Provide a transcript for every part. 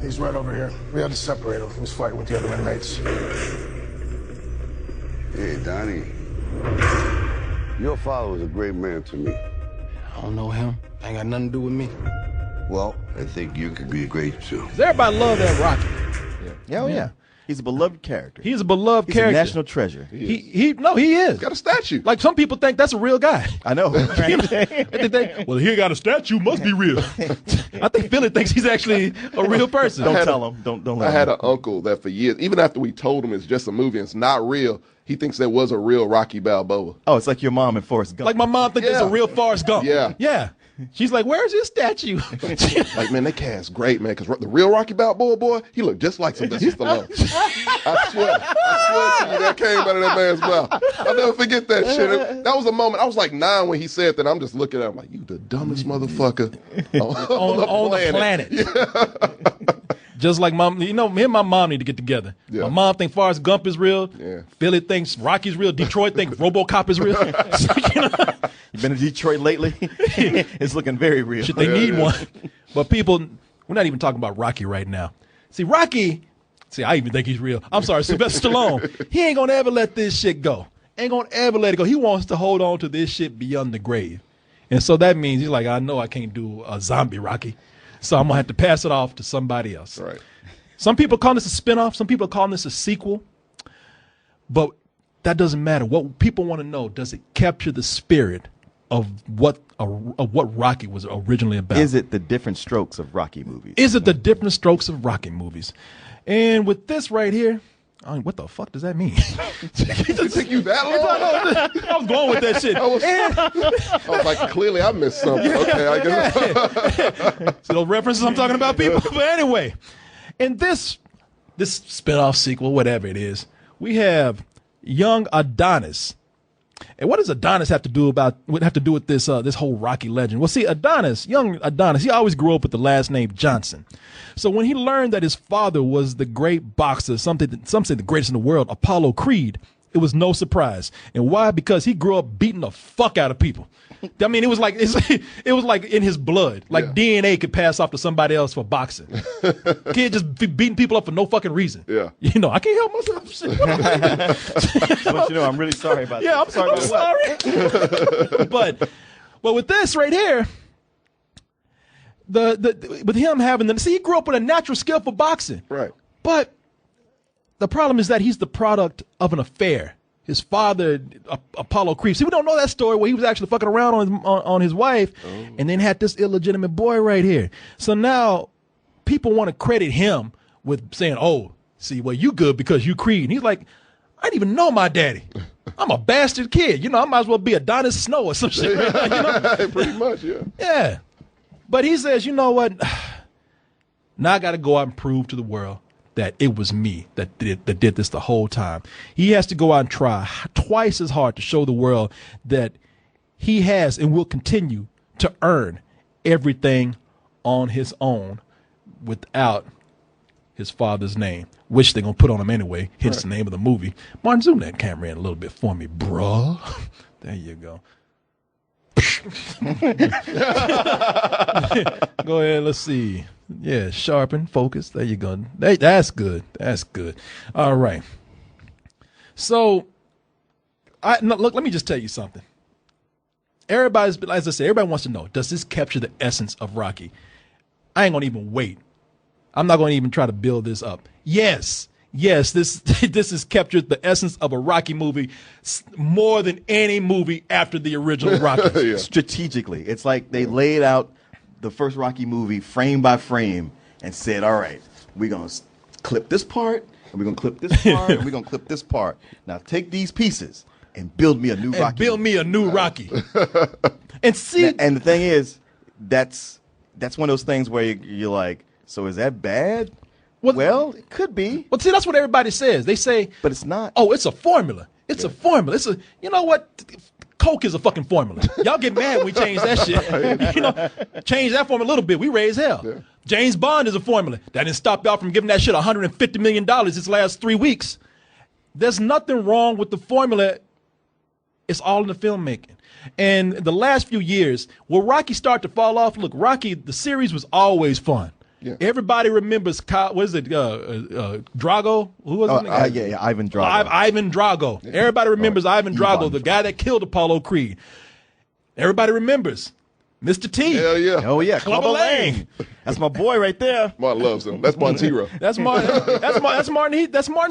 He's right over here. We had to separate him. He was fighting with the other inmates. Hey, Donnie. Your father was a great man to me. I don't know him. Ain't got nothing to do with me. Well, I think you could be great too. Everybody love that Rocky. Yeah. He's a beloved character. He's a beloved He's character. a national treasure. He is. He's got a statue. Like some people think that's a real guy. I know. You know, they think, well, he got a statue, must be real. I think Philly thinks he's actually a real person. Don't tell him. Don't let him. I had an uncle that for years, even after we told him it's just a movie and it's not real, he thinks there was a real Rocky Balboa. Oh, it's like your mom and Forrest Gump. Like my mom thinks it's a real Forrest Gump. Yeah. She's like, where's his statue? Like, man, they cast great, man, because the real Rocky Balboa boy, he looked just like Sylvester Stallone. I swear to you, that came out of that man's mouth. I'll never forget that shit. That was a moment. I was like 9 when he said that. I'm just looking at him like, you the dumbest motherfucker on the planet. Yeah. Just like mom, you know, me and my mom need to get together. Yeah. My mom thinks Forrest Gump is real. Yeah. Philly thinks Rocky's real. Detroit thinks RoboCop is real. You know? You been to Detroit lately? It's looking very real. Should they need one? But people, we're not even talking about Rocky right now. See, Rocky, I even think he's real. I'm sorry, Sylvester Stallone. He ain't gonna ever let this shit go. Ain't gonna ever let it go. He wants to hold on to this shit beyond the grave. And so that means he's like, I know I can't do a zombie Rocky. So I'm going to have to pass it off to somebody else. Right. Some people call this a spinoff. Some people are calling this a sequel. But that doesn't matter. What people want to know, does it capture the spirit of what Rocky was originally about? Is it the different strokes of Rocky movies? Is it the different strokes of Rocky movies? And with this right here, I mean, what the fuck does that mean? It took you that long? I was going with that shit. I was like, clearly I missed something. Okay, I guess. See those references I'm talking about, people? But anyway, in this spinoff sequel, whatever it is, we have young Adonis. And what does Adonis have to do with this this whole Rocky legend? Well, see, young Adonis, he always grew up with the last name Johnson. So when he learned that his father was the great boxer, some say the greatest in the world, Apollo Creed, it was no surprise. And why? Because he grew up beating the fuck out of people. I mean, it was like in his blood. Like DNA could pass off to somebody else for boxing. Kid just beating people up for no fucking reason. Yeah. You know, I can't help myself. Shit. But you know, I'm really sorry about that. Yeah, I'm sorry. But with this right here, with him having he grew up with a natural skill for boxing. Right. But the problem is that he's the product of an affair. His father, Apollo Creed. See, we don't know that story where he was actually fucking around on his wife and then had this illegitimate boy right here. So now people want to credit him with saying, oh, see, well, you good because you Creed. And he's like, I didn't even know my daddy. I'm a bastard kid. You know, I might as well be Adonis Snow or some shit. Right now, you know? Pretty much, yeah. Yeah. But he says, you know what? Now I got to go out and prove to the world that it was me that did this the whole time. He has to go out and try twice as hard to show the world that he has and will continue to earn everything on his own without his father's name, which they're going to put on him anyway. Hence the name of the movie. Martin, zoom that camera in a little bit for me, bruh. There you go. Go ahead, let's see. Yeah, sharpen, focus. There you go. That's good. That's good. All right. So, look, let me just tell you something. As I said, everybody wants to know, does this capture the essence of Rocky? I ain't going to even wait. I'm not going to even try to build this up. Yes, this has captured the essence of a Rocky movie more than any movie after the original Rocky. Yeah. Strategically, it's like they laid out the first Rocky movie frame by frame and said, all right, we're going to clip this part, and we're going to clip this part, and we're going to clip this part. Now take these pieces and build me a new Rocky. Build me a new Rocky. And see, and the thing is, that's one of those things where you're like, so is that bad? Well, it could be. Well, see, that's what everybody says. They say, but it's not. Oh, it's a formula. It's a formula. You know what? Coke is a fucking formula. Y'all get mad when we change that shit. You know, change that formula a little bit. We raise hell. Yeah. James Bond is a formula. That didn't stop y'all from giving that shit $150 million this last 3 weeks. There's nothing wrong with the formula. It's all in the filmmaking. And the last few years, will Rocky start to fall off? Look, Rocky, the series was always fun. Yeah. Everybody remembers what is it? Drago? Who was it? Yeah, Ivan Drago. Ivan Drago. Yeah. Everybody remembers Ivan Drago, the guy that killed Apollo Creed. Everybody remembers Mr. T. Hell yeah. Oh yeah, Clubber Lang. That's my boy right there. Martin loves him. That's Martin's hero. That's Martin's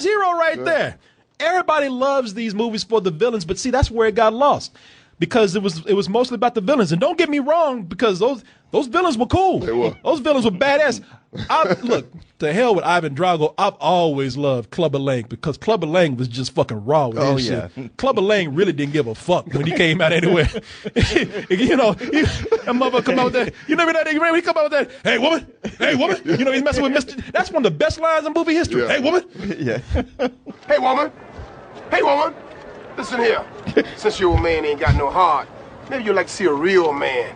hero right there. Everybody loves these movies for the villains, but see, that's where it got lost. Because it was mostly about the villains. And don't get me wrong, because those villains were cool. They were. Those villains were badass. Look, to hell with Ivan Drago, I've always loved Clubber Lang because Clubber Lang was just fucking raw with his shit. Clubber Lang really didn't give a fuck when he came out anywhere. You know, that mother come out there. You never know that when he come out with that, hey woman, you know, he's messing with Mr. That's one of the best lines in movie history. Yeah. Hey woman. Yeah. Hey, woman. Listen here. Since your old man ain't got no heart, maybe you'd like to see a real man.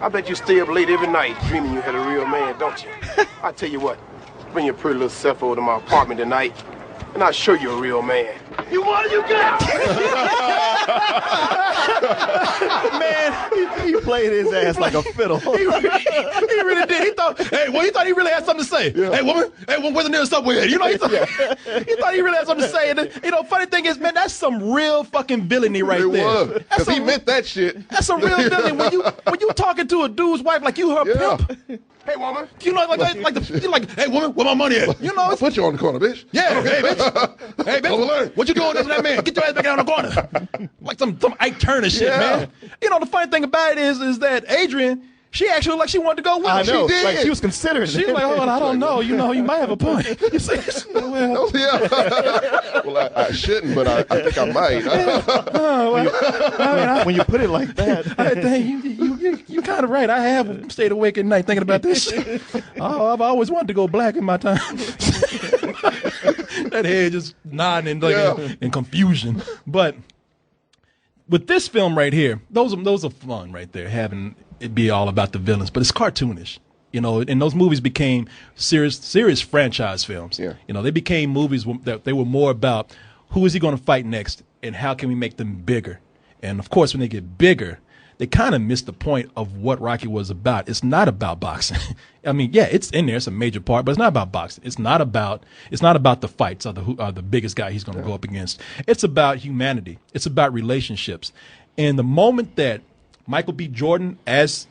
I bet you stay up late every night dreaming you had a real man, don't you? I tell you what, bring your pretty little self over to my apartment tonight, and I'll show you a real man. You want it, you got it! Man, he played his ass like a fiddle. He really did. He thought he really had something to say. Yeah. Hey, woman, where's the nearest subway? You know, he thought he really had something to say. And you know, funny thing is, man, that's some real fucking villainy right there. Because he meant that shit. That's some real villainy. When you talking to a dude's wife like you her pimp. Hey, woman. You know, you're like, hey, woman, where my money at? You know, I'll put you on the corner, bitch. Yeah, hey, bitch. Hey, bitch. What you doing to that man? Get your ass back down the corner. Like some Ike Turner shit, man. You know, the funny thing about it is that Adrian, she actually looked like she wanted to go with him. I know. She did. Like she was considering it. She was like, oh, I don't know. You know, you might have a point. You say, well. Well, I shouldn't, but I think I might. When you put it like that. You kind of right. I have stayed awake at night thinking about this shit. Oh, I've always wanted to go black in my time. That head just nodding in confusion. But with this film right here, those are fun right there, having it be all about the villains. But it's cartoonish. You know, and those movies became serious franchise films. Yeah. You know, they became movies that they were more about who is he going to fight next and how can we make them bigger. And, of course, when they get bigger, they kind of miss the point of what Rocky was about. It's not about boxing. I mean, yeah, it's in there. It's a major part, but it's not about boxing. It's not about the fights or the biggest guy he's going to go up against. It's about humanity. It's about relationships. And the moment that Michael B. Jordan as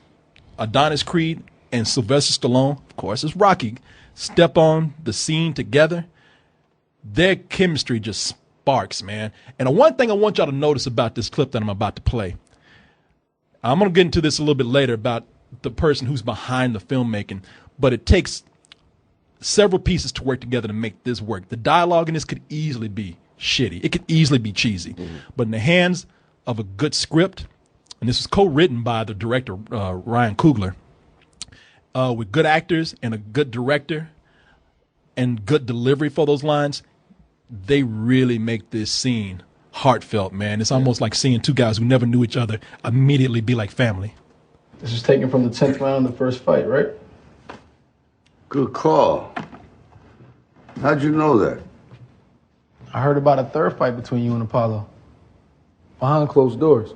Adonis Creed and Sylvester Stallone, of course, as Rocky, step on the scene together, their chemistry just sparks, man. And the one thing I want y'all to notice about this clip that I'm about to play, I'm going to get into this a little bit later about the person who's behind the filmmaking, but it takes several pieces to work together to make this work. The dialogue in this could easily be shitty. It could easily be cheesy. Mm-hmm. But in the hands of a good script, and this was co-written by the director, Ryan Coogler, with good actors and a good director and good delivery for those lines, they really make this scene heartfelt, man. It's almost like seeing two guys who never knew each other immediately be like family. This was taken from the 10th round of the first fight, right? Good call. How'd you know that? I heard about a third fight between you and Apollo. Behind closed doors.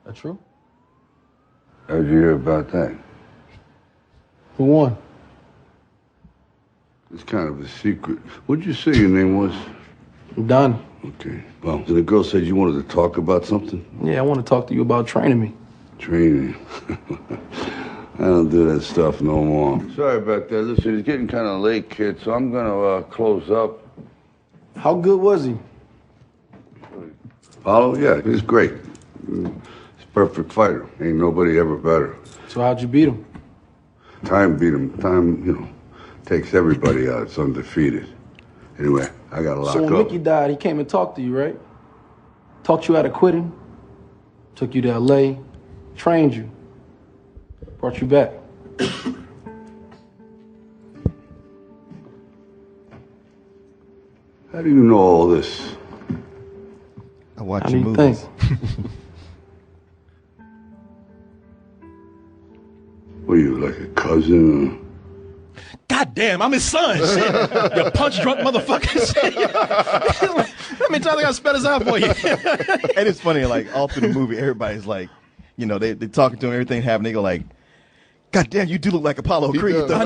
That true? How'd you hear about that? Who won? It's kind of a secret. What'd you say your name was? Donnie. Okay. Well, the girl said you wanted to talk about something? Yeah, I want to talk to you about training me. Training? I don't do that stuff no more. Sorry about that. Listen, it's getting kind of late, kid, so I'm going to close up. How good was he? Apollo? Yeah, he's great. He's a perfect fighter. Ain't nobody ever better. So how'd you beat him? Time beat him. Time, takes everybody out. It's undefeated. Anyway, I got to lock up. So when Mickey died, he came and talked to you, right? Talked you out of quitting. Took you to L.A., trained you, brought you back. How do you know all this? I watch How your do you movies. think? What are you, like a cousin? God damn, I'm his son. Shit. You punch drunk motherfucker. Shit. How many times I got to spell this out for you? And it's funny, like all through the movie, everybody's like, they talking to him, everything happening. They go like, God damn, you do look like Apollo Creed. does. Though. I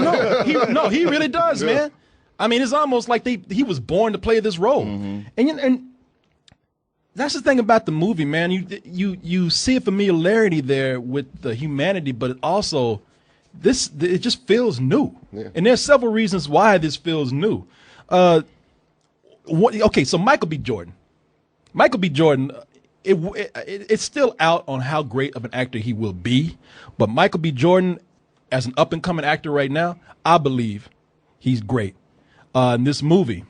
know. He really does, man. I mean, it's almost like he was born to play this role. And that's the thing about the movie, man. You see a familiarity there with the humanity, but also it just feels new. Yeah. And there's several reasons why this feels new. Okay, so Michael B. Jordan. Michael B. Jordan, it's still out on how great of an actor he will be, but Michael B. Jordan, as an up-and-coming actor right now, I believe he's great. In this movie,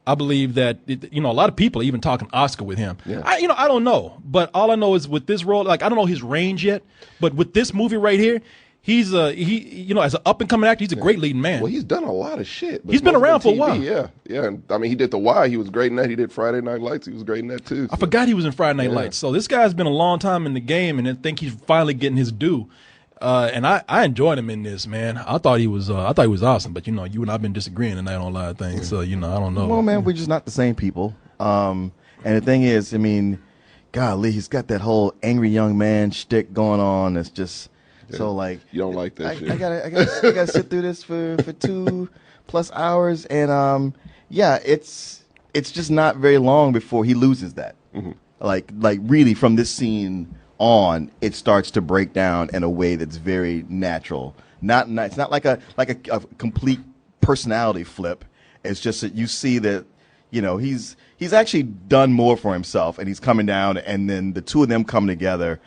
I believe that a lot of people are even talking Oscar with him. Yeah. I don't know, but all I know is with this role, like I don't know his range yet, but with this movie right here, he's as an up and coming actor, he's a great leading man. Well, he's done a lot of shit. But He's been most of around it for a TV, while. Yeah. And I mean, he did The Wire. He was great in that. He did Friday Night Lights. He was great in that too. I forgot he was in Friday Night Yeah. Lights. So this guy's been a long time in the game, and I think he's finally getting his due. And I enjoyed him in this, man. I thought he was awesome. But you and I've been disagreeing tonight on a lot of things. So I don't know. Well, man, we're just not the same people. And the thing is, I mean, golly, he's got that whole angry young man shtick going on. It's just so like You don't like that shit. I gotta sit through this for 2+ hours, and it's just not very long before he loses that. Like really from this scene on, it starts to break down in a way that's very natural. It's not like a complete personality flip. It's just that you see that he's actually done more for himself, and he's coming down, and then the two of them come together.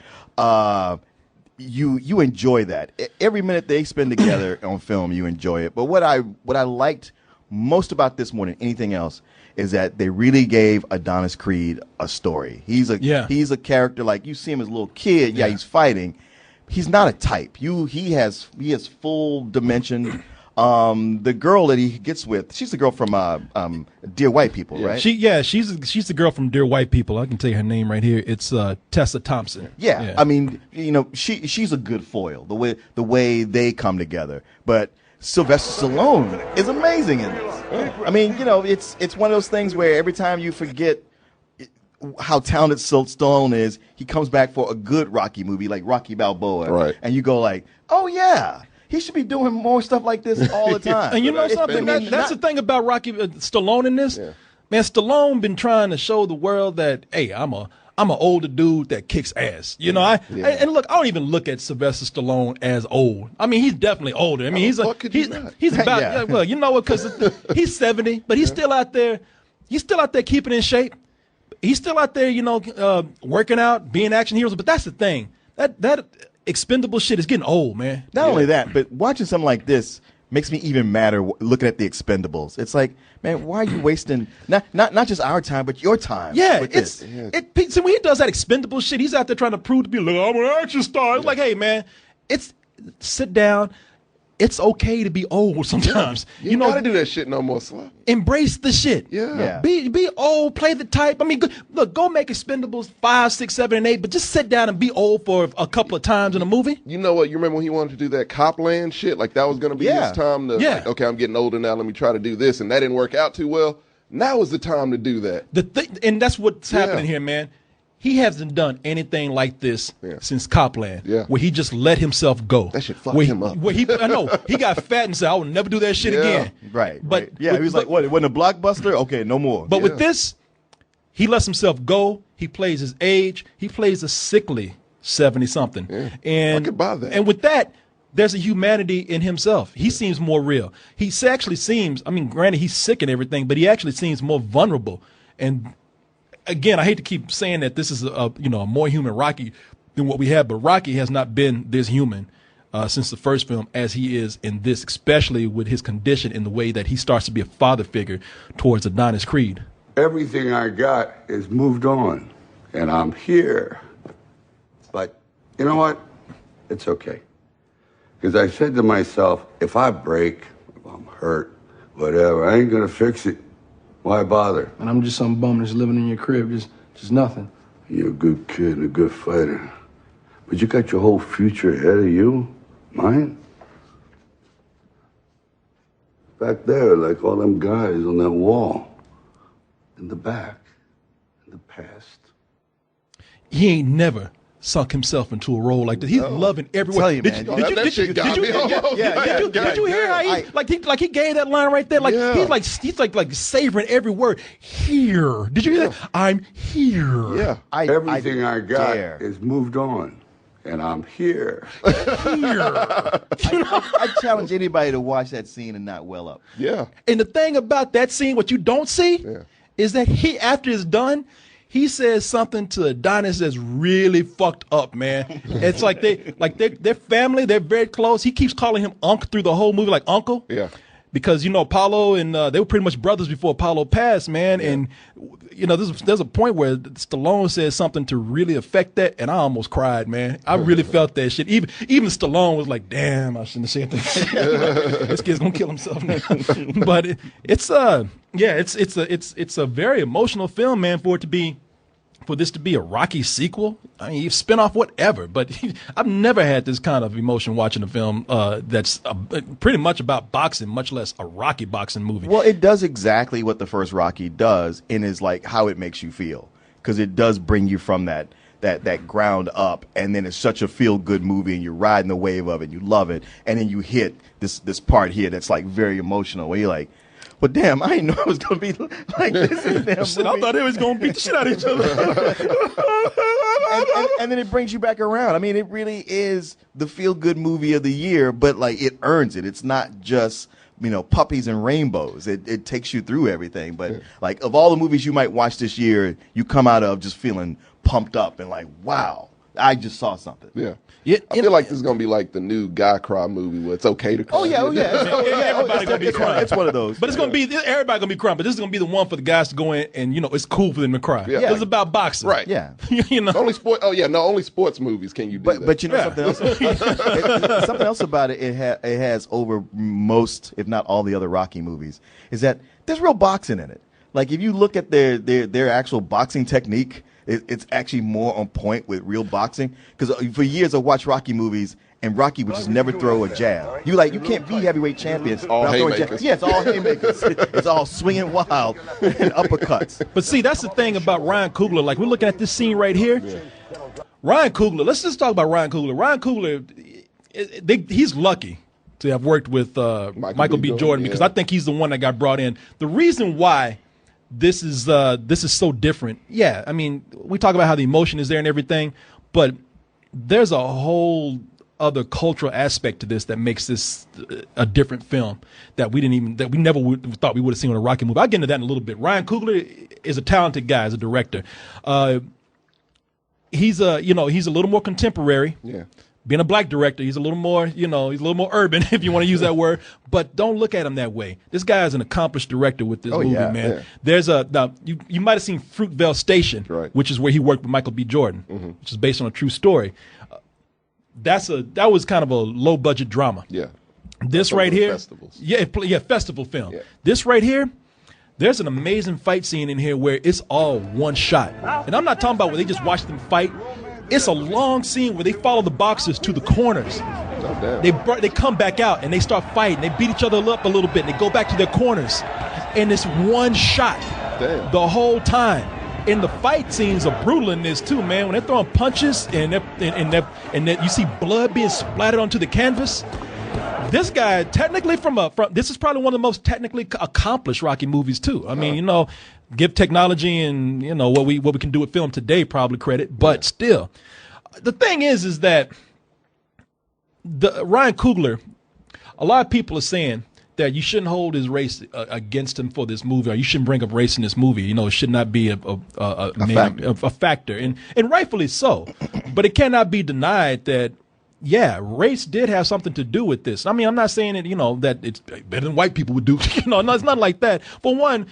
You enjoy that. Every minute they spend together on film, you enjoy it. But what I liked most about this more than anything else is that they really gave Adonis Creed a story. He's a character, like you see him as a little kid. Yeah, he's fighting. He's not a type. He has full dimension. The girl that he gets with, she's the girl from Dear White People, right? She's the girl from Dear White People. I can tell you her name right here. It's Tessa Thompson. Yeah. I mean, she's a good foil. The way they come together, but Sylvester Stallone is amazing in this. I mean, it's one of those things where every time you forget how talented Stallone is, he comes back for a good Rocky movie like Rocky Balboa, Right. and you go like, oh yeah. He should be doing more stuff like this all the time. And you know something? That's the thing about Rocky Stallone in this. Yeah. Man, Stallone been trying to show the world that, hey, I'm an older dude that kicks ass. And look, I don't even look at Sylvester Stallone as old. I mean, he's definitely older. I mean, he's about well, you know what? Because he's 70, but he's still out there. He's still out there keeping in shape. He's still out there, working out, being action heroes. But that's the thing. That expendable shit is getting old, man. Not only that, but watching something like this makes me even madder looking at the Expendables. It's like, man, why are you wasting not just our time, but your time? Yeah, with this? So when he does that expendable shit, he's out there trying to prove to be like, I'm an action star. It's like, hey, man, sit down. It's okay to be old sometimes. You don't gotta do that shit no more, Slap. Embrace the shit. Yeah. Be old, play the type. I mean, go make Expendables 5, 6, 7, and 8, but just sit down and be old for a couple of times in a movie. You know what? You remember when he wanted to do that Copland shit? Like that was gonna be his time to like, okay, I'm getting older now, let me try to do this, and that didn't work out too well. Now is the time to do that. And that's what's happening here, man. He hasn't done anything like this since Copland, where he just let himself go. That shit fucked him up. I know. He got fat and said, I will never do that shit again. Right. But he was like, what, it wasn't a blockbuster? Okay, no more. But with this, he lets himself go. He plays his age. He plays a sickly 70-something. Yeah. And I could buy that. And with that, there's a humanity in himself. He seems more real. He actually seems, I mean, granted, he's sick and everything, but he actually seems more vulnerable. And again, I hate to keep saying that this is a more human Rocky than what we had, but Rocky has not been this human since the first film as he is in this, especially with his condition in the way that he starts to be a father figure towards Adonis Creed. Everything I got is moved on, and I'm here. But you know what? It's okay. Because I said to myself, if I break, if I'm hurt, whatever, I ain't gonna fix it. Why bother? And I'm just some bum that's living in your crib, just nothing. You're a good kid and a good fighter. But you got your whole future ahead of you. Mine? Back there, like all them guys on that wall. In the back. In the past. He ain't never sunk himself into a role like this. He's loving everyone. Tell you, man. That shit got me. Did you hear how he gave that line right there? Like he's like savoring every word. Here, did you hear that? I'm here. Yeah. Everything I got dare. is moved on, and I'm here. I challenge anybody to watch that scene and not well up. Yeah. And the thing about that scene, what you don't see, is that he, after it's done, he says something to Adonis that's really fucked up, man. It's like they're family, they're very close. He keeps calling him Unc through the whole movie, like Uncle. Yeah. Because, you know, Apollo and they were pretty much brothers before Apollo passed, man. Yeah. And, you know, there's a point where Stallone says something to really affect that, and I almost cried, man. I really felt that shit. Even Stallone was like, damn, I shouldn't have said that. This kid's gonna kill himself now. But it's a very emotional film, man, for this to be a Rocky sequel. I mean, you spin off whatever, but I've never had this kind of emotion watching a film that's pretty much about boxing, much less a Rocky boxing movie. Well, it does exactly what the first Rocky does, and is like how it makes you feel, because it does bring you from that ground up, and then it's such a feel good movie, and you're riding the wave of it, you love it, and then you hit this part here that's like very emotional, where you're like, well, damn, I didn't know it was going to be like this in damn Shit, movie. I thought they was going to beat the shit out of each other. and then it brings you back around. I mean, it really is the feel-good movie of the year, but like it earns it. It's not just, you know, puppies and rainbows. It takes you through everything. But like of all the movies you might watch this year, you come out of just feeling pumped up and like, wow, I just saw something. Yeah. I feel like this is gonna be like the new Guy Cry movie where it's okay to cry. Everybody gonna be crying. It's one of those. But it's gonna be everybody gonna be crying. But this is gonna be the one for the guys to go in and, you know, it's cool for them to cry. Yeah. It's about boxing, Right. Yeah. You know, Only sport. Oh yeah, no, only sports movies can you do that. But you know something else. Something else about it. It has over most, if not all, the other Rocky movies. Is that there's real boxing in it. Like if you look at their actual boxing technique, it's actually more on point with real boxing. Because for years I watched Rocky movies, and Rocky would just never throw a jab. You can't be heavyweight champions. All haymakers. Yeah, it's all haymakers. It's all swinging wild and uppercuts. But see, that's the thing about Ryan Coogler. Like, we're looking at this scene right here. Yeah. Ryan Coogler, let's just talk about Ryan Coogler. Ryan Coogler, he's lucky to have worked with Michael B. Jordan, because I think he's the one that got brought in. The reason why this is so different, yeah, I mean, we talk about how the emotion is there and everything, but there's a whole other cultural aspect to this that makes this a different film that we never thought we would have seen in a Rocky movie. I'll get into that in a little bit. Ryan Coogler is a talented guy as a director. He's a little more contemporary. Yeah. Being a black director, he's a little more urban, if you want to use that word. But don't look at him that way. This guy is an accomplished director with this movie, man. Yeah. There's you might have seen Fruitvale Station, right, which is where he worked with Michael B. Jordan, which is based on a true story. That was kind of a low budget drama. Yeah. This right here, festivals. Festival film. Yeah. This right here, there's an amazing fight scene in here where it's all one shot, and I'm not talking about where they just watch them fight. It's a long scene where they follow the boxers to the corners. They come back out and they start fighting. They beat each other up a little bit. And they go back to their corners, and it's one shot the whole time. And the fight scenes are brutal in this too, man. When they're throwing punches and you see blood being splattered onto the canvas. This guy, technically, this is probably one of the most technically accomplished Rocky movies too. I mean, give technology and what we can do with film today probably credit, but still, the thing is that Ryan Coogler, a lot of people are saying that you shouldn't hold his race against him for this movie, or you shouldn't bring up race in this movie. It should not be a factor, and rightfully so. But it cannot be denied that, yeah, race did have something to do with this. I mean, I'm not saying that, that it's better than white people would do. No, it's not like that. For one,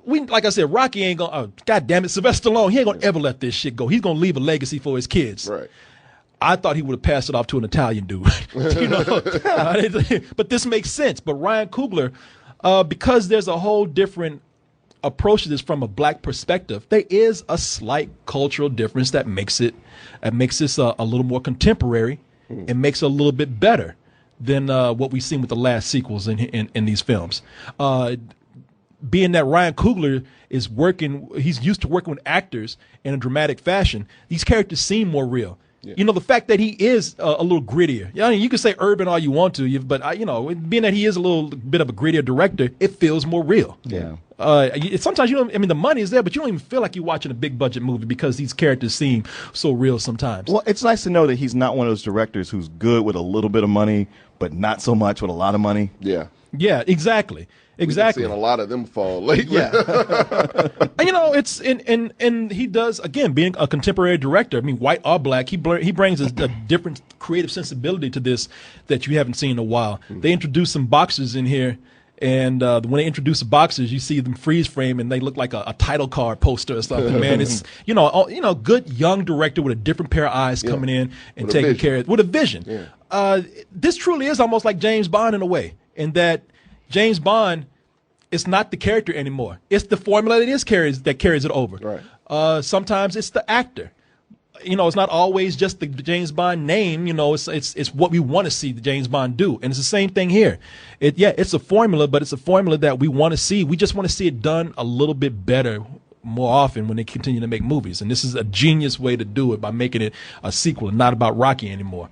like I said, Rocky ain't gonna. God damn it, Sylvester Stallone, he ain't gonna ever let this shit go. He's gonna leave a legacy for his kids. Right. I thought he would have passed it off to an Italian dude. But this makes sense. But Ryan Coogler, because there's a whole different approach to this from a black perspective, there is a slight cultural difference that makes this a little more contemporary and makes it a little bit better than what we've seen with the last sequels in these films. being that Ryan Coogler is he's used to working with actors in a dramatic fashion, these characters seem more real. Yeah. You know, the fact that he is a little grittier. I mean, you can say urban all you want to, but you know, being that he is a little bit of a grittier director, it feels more real. Yeah. Sometimes you don't. I mean, the money is there, but you don't even feel like you're watching a big budget movie because these characters seem so real sometimes. Well, it's nice to know that he's not one of those directors who's good with a little bit of money, but not so much with a lot of money. Yeah. Yeah. Exactly. Exactly. We've been seeing a lot of them fall lately. Yeah. You know, it's and he does, again, being a contemporary director. I mean, white or black, he brings a different creative sensibility to this that you haven't seen in a while. Mm-hmm. They introduced some boxers in here, and when they introduce the boxers, you see them freeze frame, and they look like a title card poster or something. Man, it's good young director with a different pair of eyes coming in and taking care of with a vision. Yeah. This truly is almost like James Bond in a way, in that James Bond is not the character anymore. It's the formula that carries it over. Right. Sometimes it's the actor. You know, it's not always just the James Bond name. You know, it's what we want to see the James Bond do, and it's the same thing here. It's a formula, but it's a formula that we want to see. We just want to see it done a little bit better more often when they continue to make movies. And this is a genius way to do it by making it a sequel and not about Rocky anymore.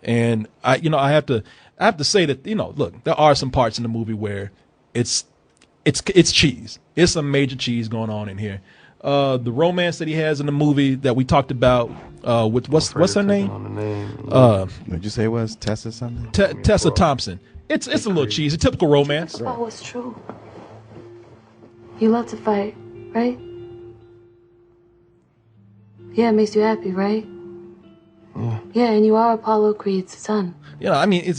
And I have to say that, you know, look, there are some parts in the movie where it's cheese. It's some major cheese going on in here. The romance that he has in the movie that we talked about with what's her name? What'd you say it was Tessa something? Tessa Thompson. It's a little cheesy, typical romance. Oh, it's true. You love to fight, right? Yeah, it makes you happy, right? Yeah, and you are Apollo Creed's son. You know, I mean,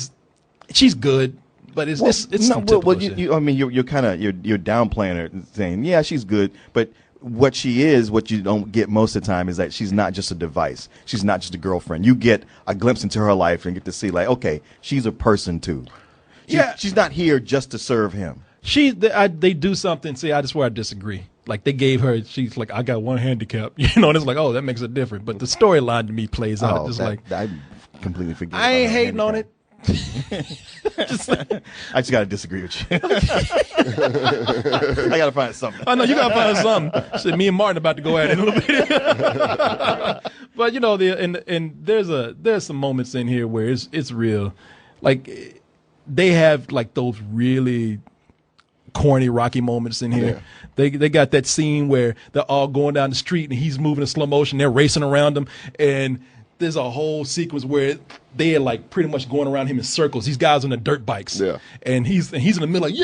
she's good, but it's some typical shit. I mean, you're downplaying her, saying, yeah, she's good, but what she is, what you don't get most of the time, is that she's not just a device. She's not just a girlfriend. You get a glimpse into her life and get to see, like, okay, she's a person too. She's not here just to serve him. They do something. See, I swear I disagree. Like, they gave her, she's like, I got one handicap, you know, and it's like, oh, that makes it different. But the storyline to me plays out. I completely forget. I ain't hating on it. I just got to disagree with you. I got to find something. I know, you got to find something. Shit, me and Martin about to go at it in a little bit. But, you know, and there's some moments in here where it's real. Like, they have, like, those really corny Rocky moments in here. Yeah. They got that scene where they're all going down the street and he's moving in slow motion. They're racing around him, and there's a whole sequence where they are like pretty much going around him in circles. These guys on the dirt bikes, and he's in the middle like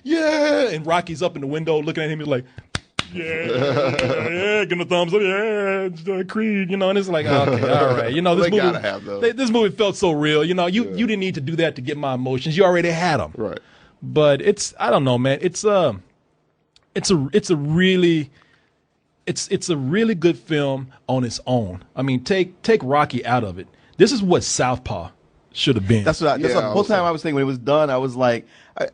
yeah, and Rocky's up in the window looking at him. He's like, yeah, give him a thumbs up, yeah, Creed, you know, and it's like, okay, all right, you know, this movie felt so real. You know, you didn't need to do that to get my emotions. You already had them, right? But I don't know, man. It's a really good film on its own. I mean, take Rocky out of it. This is what Southpaw should have been. That's what the whole time I was thinking when it was done. I was like,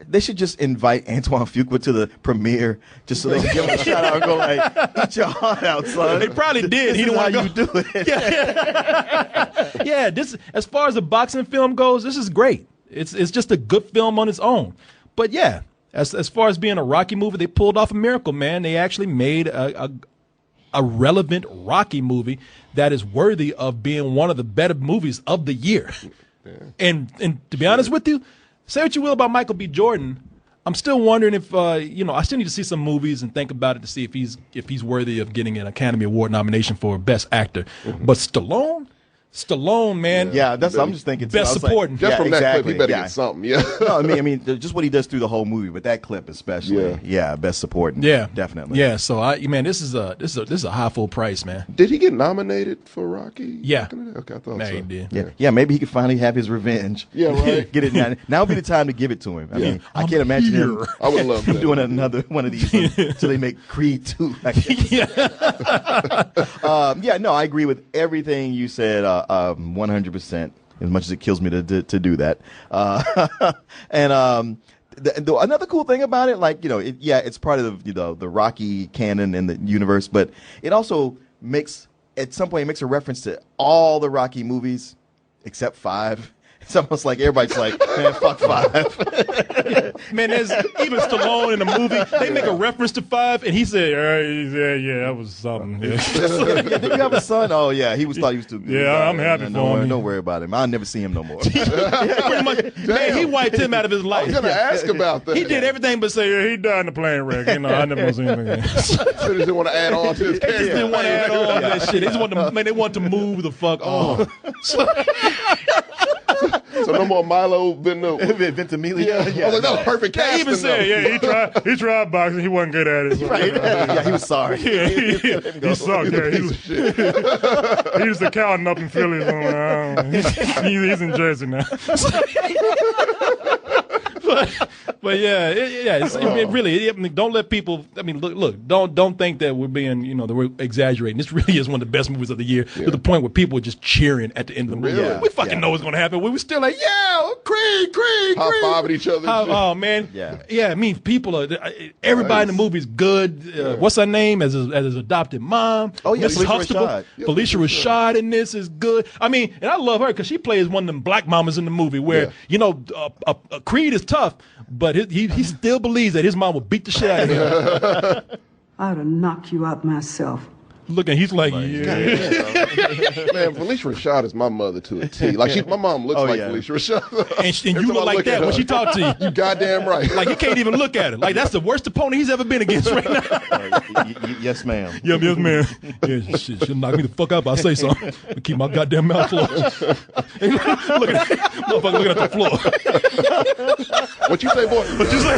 they should just invite Antoine Fuqua to the premiere just so they can give him a shout out and go like, eat your heart out, son. They probably did. He didn't want you do it. Yeah. This, as far as the boxing film goes, this is great. It's just a good film on its own. But yeah, as far as being a Rocky movie, they pulled off a miracle, man. They actually made a relevant Rocky movie that is worthy of being one of the better movies of the year. Yeah. And to be honest with you, say what you will about Michael B. Jordan, I'm still wondering if I still need to see some movies and think about it to see if he's worthy of getting an Academy Award nomination for Best Actor. Mm-hmm. But Stallone, man. Yeah, that's what I'm just thinking. Best supporting. Just from that clip, he better get something. Yeah. No, I mean, just what he does through the whole movie, but that clip especially. Yeah, best supporting. Yeah, definitely. Yeah. So this is a high full price, man. Did he get nominated for Rocky? Yeah. Okay, I thought so. He did. Yeah. Maybe he could finally have his revenge. Yeah, right. Get it now. Now would be the time to give it to him. I mean, I can't imagine him. I would love that. Doing another one of these until they make Creed 2. No, I agree with everything you said. 100%. As much as it kills me to do that. Another cool thing about it, like, it's part of the Rocky canon and the universe, but it also makes a reference to all the Rocky movies except 5. It's almost like everybody's like, man, fuck 5. Man, there's even Stallone in the movie. They make a reference to 5, and he said, "Yeah, that was something." Yeah. Yeah, did you have a son? Oh yeah, thought he was too good. Yeah, I'm happy for him. Don't worry about him. I'll never see him no more. Pretty much, man, he wiped him out of his life. I was gonna ask about that. He did everything but say, "Yeah, he died in the plane wreck." You know, I never want to see him again. So they didn't want to add on to his They just didn't want to add on to that shit. They just want to, man, they want to move the fuck on. So no more Milo Ventimiglia. I was like, that was perfect casting. He even said, he tried boxing, he wasn't good at it. So, Right. Yeah, he was sorry. Yeah, he sucked. Yeah, he's the accountant up in Philly. So, he's in Jersey now. But yeah, it really. Don't let people. I mean, look. Don't think that we're being, that we're exaggerating. This really is one of the best movies of the year, to the point where people are just cheering at the end of the movie. Really? We fucking know what's going to happen. We were still like, yeah, Creed. High five at each other. Oh man, yeah. I mean, people are. Everybody in the movie is good. What's her name as his adopted mom? Oh yeah, Mrs. Felicia Huxtable. Rashad. Felicia Rashad in this is good. I mean, and I love her because she plays one of them black mamas in the movie where Creed is tough, but he still believes that his mom will beat the shit out of him. I ought to knock you out myself. Look, and he's like, yeah. Man, Felicia Rashad is my mother to a T. Like my mom looks like Felicia Rashad. And you look like that when she talks to you. You goddamn right. Like you can't even look at her. Like that's the worst opponent he's ever been against right now. Yes, ma'am. Yes, ma'am. Yeah, she'll knock me the fuck up. I say something. I keep my goddamn mouth closed. Look at that motherfucker looking at the floor. What you say, boy? What you say?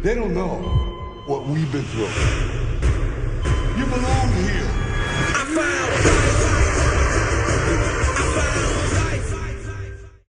They don't know what we've been through. You belong here.